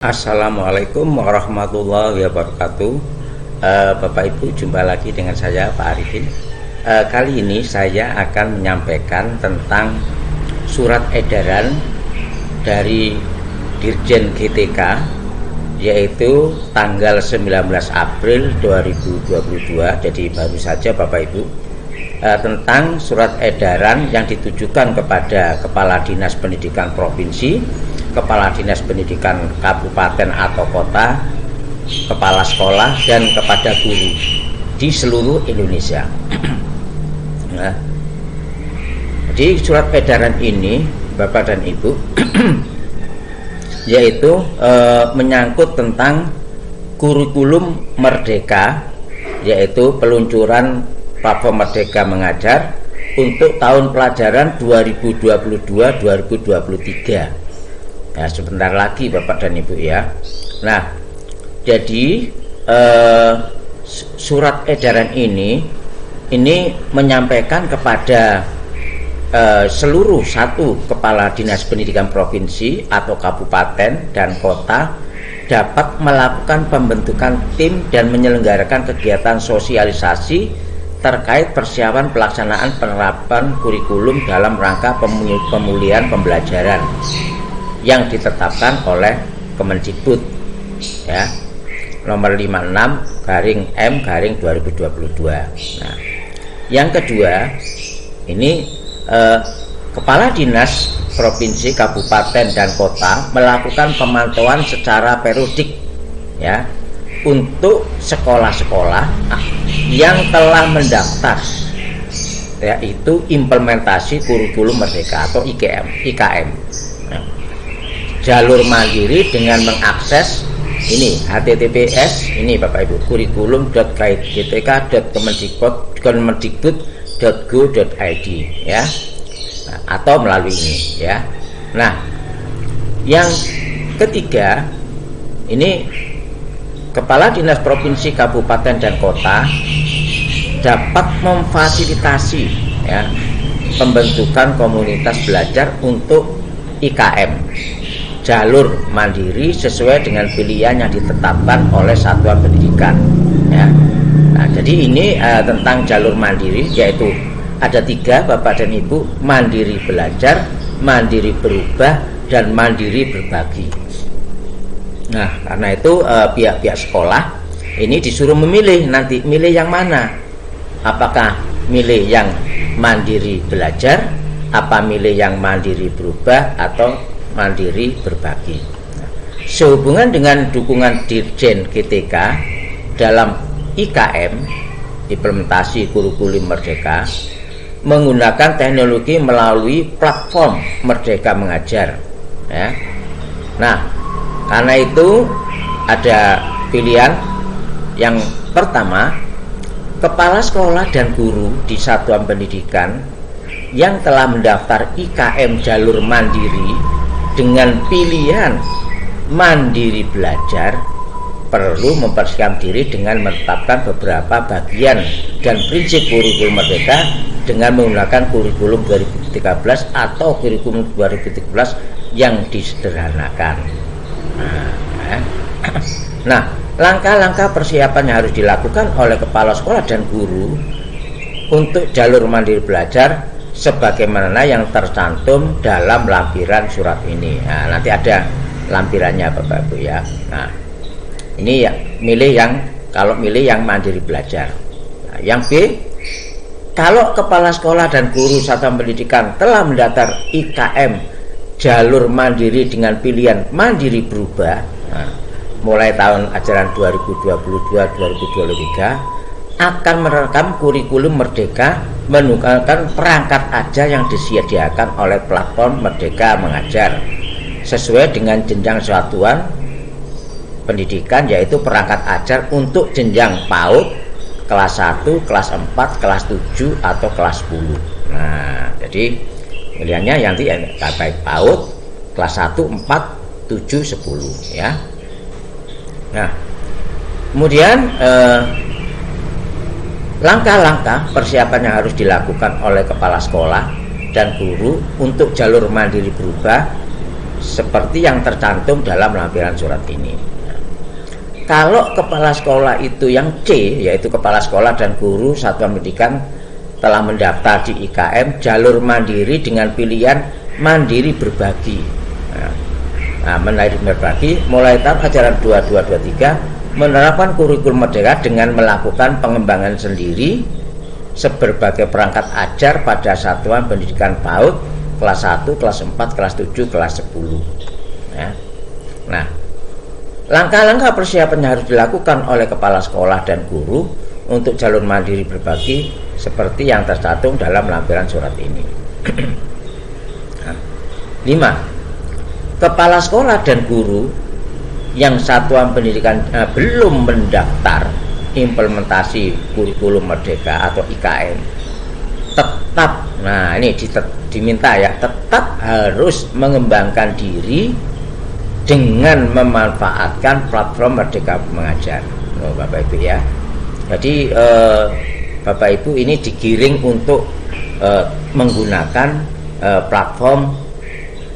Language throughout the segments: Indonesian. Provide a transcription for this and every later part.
Assalamualaikum warahmatullahi wabarakatuh. Bapak Ibu, jumpa lagi dengan saya Pak Arifin. Kali ini saya akan menyampaikan tentang surat edaran dari Dirjen GTK, yaitu tanggal 19 April 2022. Jadi baru saja Bapak Ibu, tentang surat edaran yang ditujukan kepada Kepala Dinas Pendidikan Provinsi, Kepala Dinas Pendidikan Kabupaten atau Kota, Kepala Sekolah, dan kepada guru di seluruh Indonesia. Nah, jadi surat edaran ini, Bapak dan Ibu, yaitu menyangkut tentang kurikulum merdeka, yaitu peluncuran platform Merdeka Mengajar untuk tahun pelajaran 2022-2023. Ya, sebentar lagi Bapak dan Ibu ya. Nah, jadi surat edaran ini menyampaikan kepada seluruh satu kepala dinas pendidikan provinsi atau kabupaten dan kota dapat melakukan pembentukan tim dan menyelenggarakan kegiatan sosialisasi terkait persiapan pelaksanaan penerapan kurikulum dalam rangka pemulihan pembelajaran yang ditetapkan oleh Kemendikbud ya, nomor 56/M/2022. Nah, yang kedua, ini kepala dinas provinsi, kabupaten dan kota melakukan pemantauan secara periodik ya untuk sekolah-sekolah yang telah mendaftar, yaitu implementasi kurikulum merdeka atau IKM. Nah, jalur mandiri dengan mengakses ini https ini Bapak Ibu, kurikulum.gtk.kemendikbud.go.id ya. Nah, atau melalui ini ya. Nah, yang ketiga, ini kepala dinas provinsi, kabupaten dan kota dapat memfasilitasi ya pembentukan komunitas belajar untuk IKM jalur mandiri sesuai dengan pilihan yang ditetapkan oleh satuan pendidikan ya. Nah, jadi ini tentang jalur mandiri, yaitu ada 3 Bapak dan Ibu: mandiri belajar, mandiri berubah, dan mandiri berbagi. Nah, karena itu pihak-pihak sekolah ini disuruh memilih, nanti milih yang mana, apakah milih yang mandiri belajar, apa milih yang mandiri berubah, atau mandiri berbagi. Nah, sehubungan dengan dukungan Dirjen GTK dalam IKM, implementasi kurikulum merdeka, menggunakan teknologi melalui platform Merdeka Mengajar ya. Nah, karena itu ada pilihan. Yang pertama, kepala sekolah dan guru di satuan pendidikan yang telah mendaftar IKM jalur mandiri dengan pilihan mandiri belajar perlu mempersiapkan diri dengan menetapkan beberapa bagian dan prinsip kurikulum merdeka dengan menggunakan kurikulum 2013 atau kurikulum 2013 yang disederhanakan. Nah, langkah-langkah persiapan yang harus dilakukan oleh kepala sekolah dan guru untuk jalur mandiri belajar sebagaimana yang tercantum dalam lampiran surat ini. Nah, nanti ada lampirannya Bapak Ibu ya. Nah, ini ya, kalau milih yang mandiri belajar. Nah, yang B, kalau kepala sekolah dan guru satuan pendidikan telah mendaftar IKM jalur mandiri dengan pilihan mandiri berubah, nah, mulai tahun ajaran 2022-2023 akan merekam kurikulum merdeka menggunakan perangkat ajar yang disediakan oleh platform Merdeka Mengajar sesuai dengan jenjang satuan pendidikan, yaitu perangkat ajar untuk jenjang PAUD kelas 1, kelas 4, kelas 7 atau kelas 10. Nah, jadi pilihannya nanti baik PAUD kelas 1, 4, 7, 10 ya. Nah, kemudian langkah-langkah persiapan yang harus dilakukan oleh kepala sekolah dan guru untuk jalur mandiri berubah seperti yang tercantum dalam lampiran surat ini. Kalau kepala sekolah itu yang C, yaitu kepala sekolah dan guru satuan pendidikan telah mendaftar di IKM jalur mandiri dengan pilihan mandiri berbagi. Mandiri berbagi mulai tahap ajaran 2223 menerapkan kurikulum merdeka dengan melakukan pengembangan sendiri seberbagai perangkat ajar pada satuan pendidikan PAUD kelas 1, kelas 4, kelas 7, kelas 10. Nah, langkah-langkah persiapan yang harus dilakukan oleh kepala sekolah dan guru untuk jalur mandiri berbagi seperti yang tercantum dalam lampiran surat ini. 5. Kepala sekolah dan guru yang satuan pendidikan belum mendaftar implementasi kurikulum merdeka atau IKM tetap, nah ini diminta ya, tetap harus mengembangkan diri dengan memanfaatkan platform Merdeka Mengajar. Bapak Ibu ya. Jadi Bapak Ibu ini digiring untuk menggunakan platform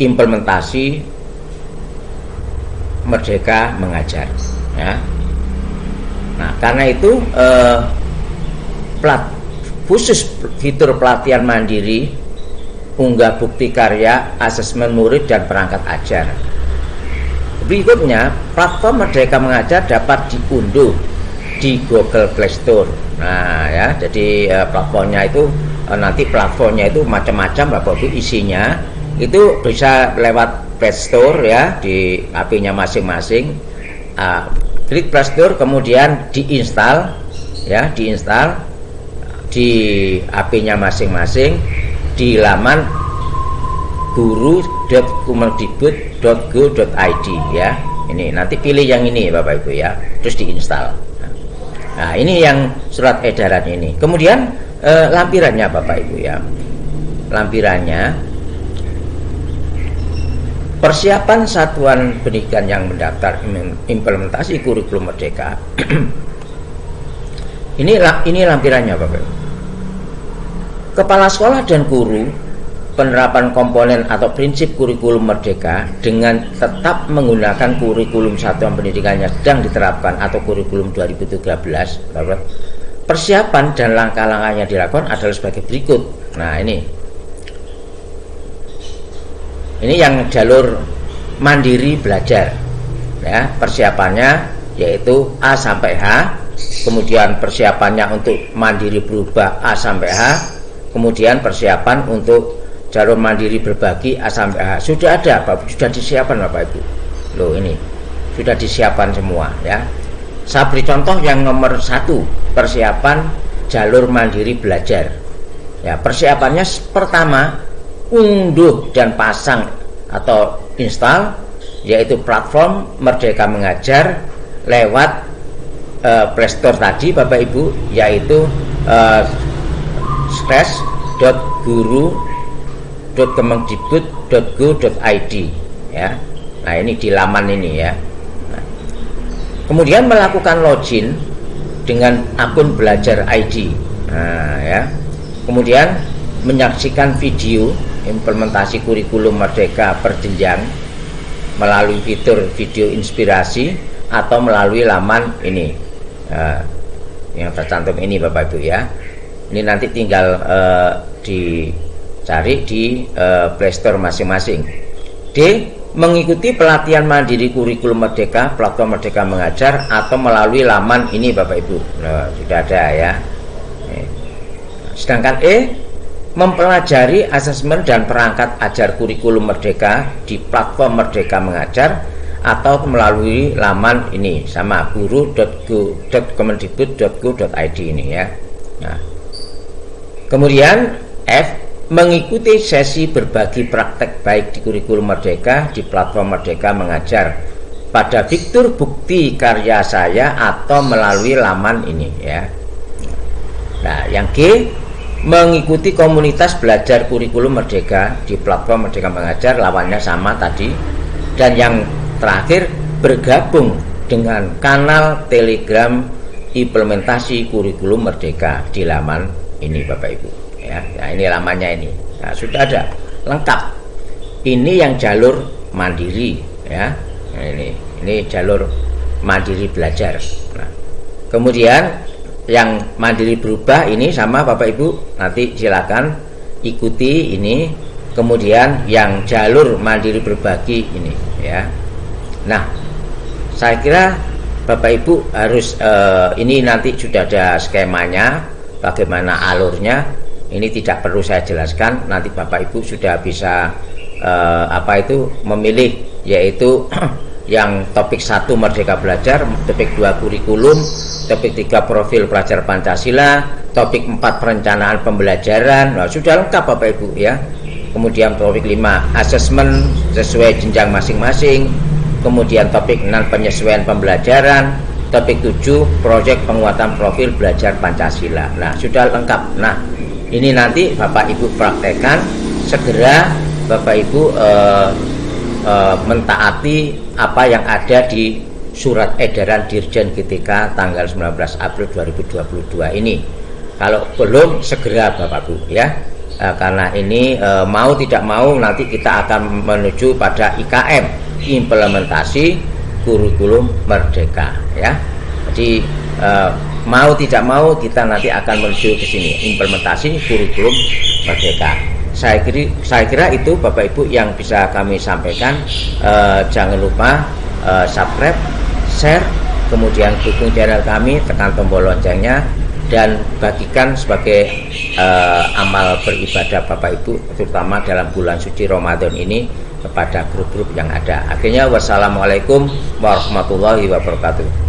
implementasi Merdeka Mengajar ya. Nah, karena itu khusus fitur pelatihan mandiri, unggah bukti karya, asesmen murid dan perangkat ajar. Berikutnya, platform Merdeka Mengajar dapat diunduh di Google Play Store. Nah, ya, jadi platformnya itu nanti platformnya itu macam-macam, Bapak Ibu, isinya itu bisa lewat Play Store ya, di HP-nya masing-masing. Klik Play Store, kemudian diinstal ya, diinstal di HP-nya masing-masing di laman guru.kemendikbud.go.id ya. Ini nanti pilih yang ini Bapak Ibu ya, terus diinstal. Nah, ini yang surat edaran ini. Kemudian lampirannya Bapak Ibu ya. Lampirannya persiapan satuan pendidikan yang mendaftar implementasi kurikulum merdeka. Ini lampirannya Bapak Ibu. Kepala sekolah dan guru penerapan komponen atau prinsip kurikulum merdeka dengan tetap menggunakan kurikulum satuan pendidikan yang sedang diterapkan atau kurikulum 2013. Bapak, persiapan dan langkah-langkah yang dilakukan adalah sebagai berikut. Nah, ini yang jalur mandiri belajar ya. Persiapannya yaitu A sampai H, kemudian persiapannya untuk mandiri berubah A sampai H, kemudian persiapan untuk jalur mandiri berbagi A sampai H. Sudah ada Bapak, sudah disiapkan Bapak Ibu. Loh, ini sudah disiapkan semua ya. Saya beri contoh yang nomor 1, persiapan jalur mandiri belajar ya. Persiapannya pertama, unduh dan pasang atau install yaitu platform Merdeka Mengajar lewat Play Store tadi Bapak Ibu, yaitu /guru.kemendikbud.go.id ya. Nah, ini di laman ini ya. Nah, kemudian melakukan login dengan akun belajar ID. Nah, ya. Kemudian menyaksikan video implementasi kurikulum merdeka berjenjang melalui fitur video inspirasi atau melalui laman ini yang tercantum ini Bapak Ibu ya. Ini nanti tinggal dicari di Play Store masing-masing. D. Mengikuti pelatihan mandiri kurikulum merdeka platform Merdeka Mengajar atau melalui laman ini Bapak Ibu. Nah, sudah ada ya. Sedangkan E. Mempelajari asesmen dan perangkat ajar kurikulum merdeka di platform Merdeka Mengajar atau melalui laman ini sama guru.kemendikbud.go.id ini ya. Nah, kemudian F. Mengikuti sesi berbagi praktek baik di kurikulum merdeka di platform Merdeka Mengajar pada fitur bukti karya saya atau melalui laman ini ya. Nah, yang G. Mengikuti komunitas belajar kurikulum merdeka di platform Merdeka Mengajar, lawannya sama tadi. Dan yang terakhir, bergabung dengan kanal Telegram implementasi kurikulum merdeka di laman ini Bapak Ibu ya. Nah, ini lamannya ini. Nah, sudah ada lengkap. Ini yang jalur mandiri ya. Nah, ini jalur mandiri belajar. Nah, kemudian yang mandiri berubah ini sama Bapak Ibu, nanti silakan ikuti ini. Kemudian yang jalur mandiri berbagi ini ya. Nah, saya kira Bapak Ibu harus ini nanti sudah ada skemanya, bagaimana alurnya. Ini tidak perlu saya jelaskan, nanti Bapak Ibu sudah bisa memilih, yaitu yang topik 1 Merdeka Belajar, topik 2 kurikulum, topik 3 profil pelajar Pancasila, topik 4 perencanaan pembelajaran. Nah, sudah lengkap Bapak Ibu ya. Kemudian topik 5 asesmen sesuai jenjang masing-masing. Kemudian topik 6 penyesuaian pembelajaran. Topik 7 proyek penguatan profil belajar Pancasila. Nah, sudah lengkap. Nah, ini nanti Bapak Ibu praktekkan, segera Bapak Ibu mentaati apa yang ada di surat edaran Dirjen GTK tanggal 19 April 2022 ini. Kalau belum, segera Bapak Ibu ya. Karena ini mau tidak mau nanti kita akan menuju pada IKM, implementasi kurikulum merdeka ya. Jadi mau tidak mau kita nanti akan menuju ke sini, implementasi kurikulum merdeka. Saya kira itu Bapak Ibu yang bisa kami sampaikan. Jangan lupa subscribe, share, kemudian dukung channel kami, tekan tombol loncengnya, dan bagikan sebagai amal beribadah Bapak Ibu, terutama dalam bulan suci Ramadan ini, kepada grup-grup yang ada. Akhirnya wassalamualaikum warahmatullahi wabarakatuh.